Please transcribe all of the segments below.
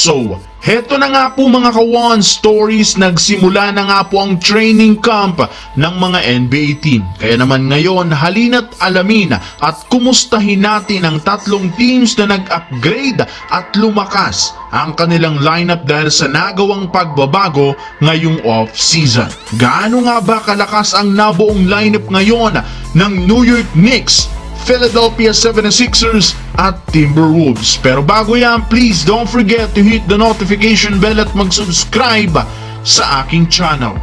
So, heto na nga po mga ka-One Stories, nagsimula na nga po ang training camp ng mga NBA team. Kaya naman ngayon, halina't alamin at kumustahin natin ang tatlong teams na nag-upgrade at lumakas ang kanilang lineup dahil sa nagawang pagbabago ngayong off-season. Gaano nga ba kalakas ang nabuong lineup ngayon ng New York Knicks, Philadelphia 76ers at Timberwolves? Pero bago yan, please don't forget to hit the notification bell at mag-subscribe sa aking channel.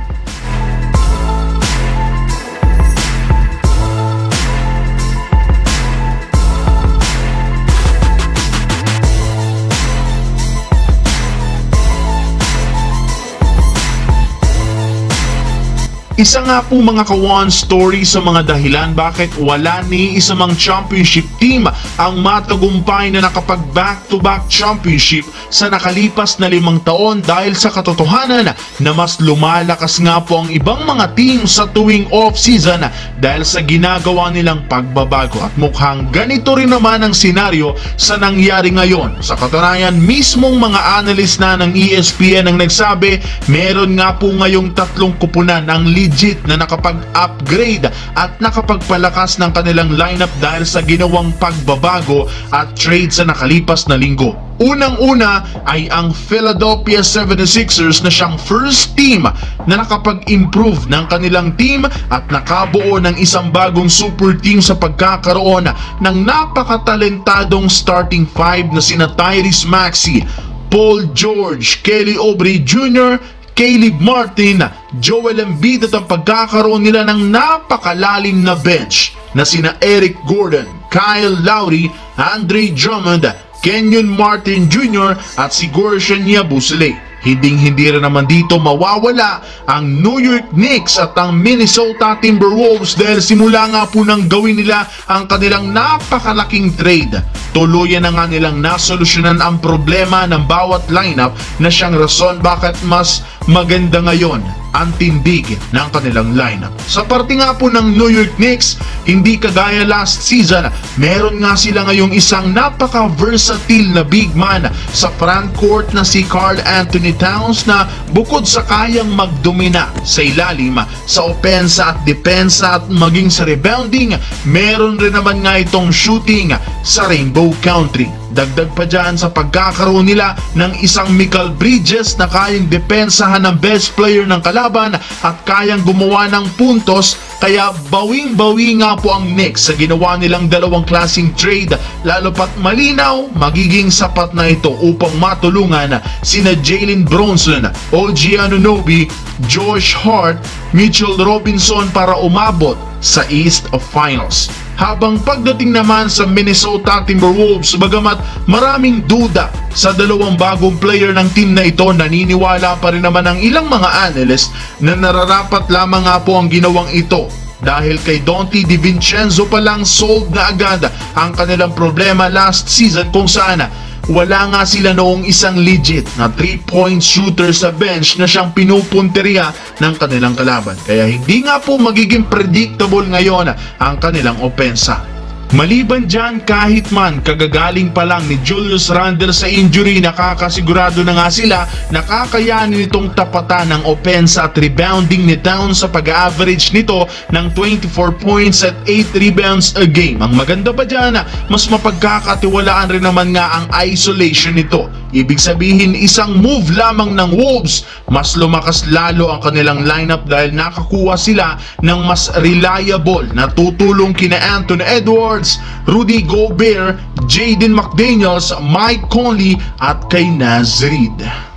Isa nga po mga ka-One Story sa mga dahilan bakit wala ni isa mang championship team ang matagumpay na nakapag back-to-back championship sa nakalipas na 5 taon dahil sa katotohanan na mas lumalakas nga po ang ibang mga team sa tuwing off-season dahil sa ginagawa nilang pagbabago. At mukhang ganito rin naman ang senaryo sa nangyari ngayon. Sa katunayan, mismong mga analyst na ng ESPN ang nagsabi, meron nga po ngayong 3 kupunan ang legit na nakapag-upgrade at nakapagpalakas ng kanilang lineup dahil sa ginawang pagbabago at trade sa nakalipas na linggo. Unang-una ay ang Philadelphia 76ers na siyang first team na nakapag-improve ng kanilang team at nakabuo ng isang bagong super team sa pagkakaroon ng napakatalentadong starting five na sina Tyrese Maxey, Paul George, Kelly Oubre Jr., Caleb Martin, Joel Embiid at ang pagkakaroon nila ng napakalalim na bench na sina Eric Gordon, Kyle Lowry, Andre Drummond, Kenyon Martin Jr. at si Guerschon Yabusele. Hindi rin naman dito mawawala ang New York Knicks at ang Minnesota Timberwolves dahil simula nga po nang gawin nila ang kanilang napakalaking trade. Tuluyan na nga nilang nasolusyonan ang problema ng bawat lineup na siyang rason bakit mas maganda ngayon ang tindig ng kanilang lineup. Sa parte nga po ng New York Knicks, hindi kagaya last season, meron nga sila ngayong isang napaka-versatile na big man sa front court na si Karl Anthony Towns na bukod sa kayang magdomina sa ilalim sa opensa at depensa at maging sa rebounding, meron rin naman nga itong shooting sa Rainbow Country. Dagdag pa dyan sa pagkakaroon nila ng isang Mikal Bridges na kayang depensahan ng best player ng kalaban at kayang gumawa ng puntos, kaya bawing-bawi nga po ang Knicks sa ginawa nilang dalawang klaseng trade, lalo pat malinaw magiging sapat na ito upang matulungan sina Jalen Brunson, OG Anunoby, Josh Hart, Mitchell Robinson para umabot sa East of Finals. Habang pagdating naman sa Minnesota Timberwolves, bagamat maraming duda sa dalawang bagong player ng team na ito, naniniwala pa rin naman ang ilang mga analyst na nararapat lamang nga po ang ginawang ito dahil kay Donte DiVincenzo pa lang solved na agad ang kanilang problema last season kung saan wala nga sila noong isang legit na 3-point shooter sa bench na siyang pinupunteriya ng kanilang kalaban. Kaya hindi nga po magiging predictable ngayon ang kanilang opensa. Maliban dyan, kahit man kagagaling pa lang ni Julius Randle sa injury, nakakasigurado na nga sila na kakayanin itong tapatan ng opensa at rebounding ni Towns sa pag-average nito ng 24 points at 8 rebounds a game. Ang maganda pa dyan, mas mapagkakatiwalaan rin naman nga ang isolation nito. Ibig sabihin, isang move lamang ng Wolves, mas lumakas lalo ang kanilang lineup dahil nakakuha sila ng mas reliable na tutulong kina Anthony Edwards, Rudy Gobert, Jaden McDaniels, Mike Conley at kay Naz Reid.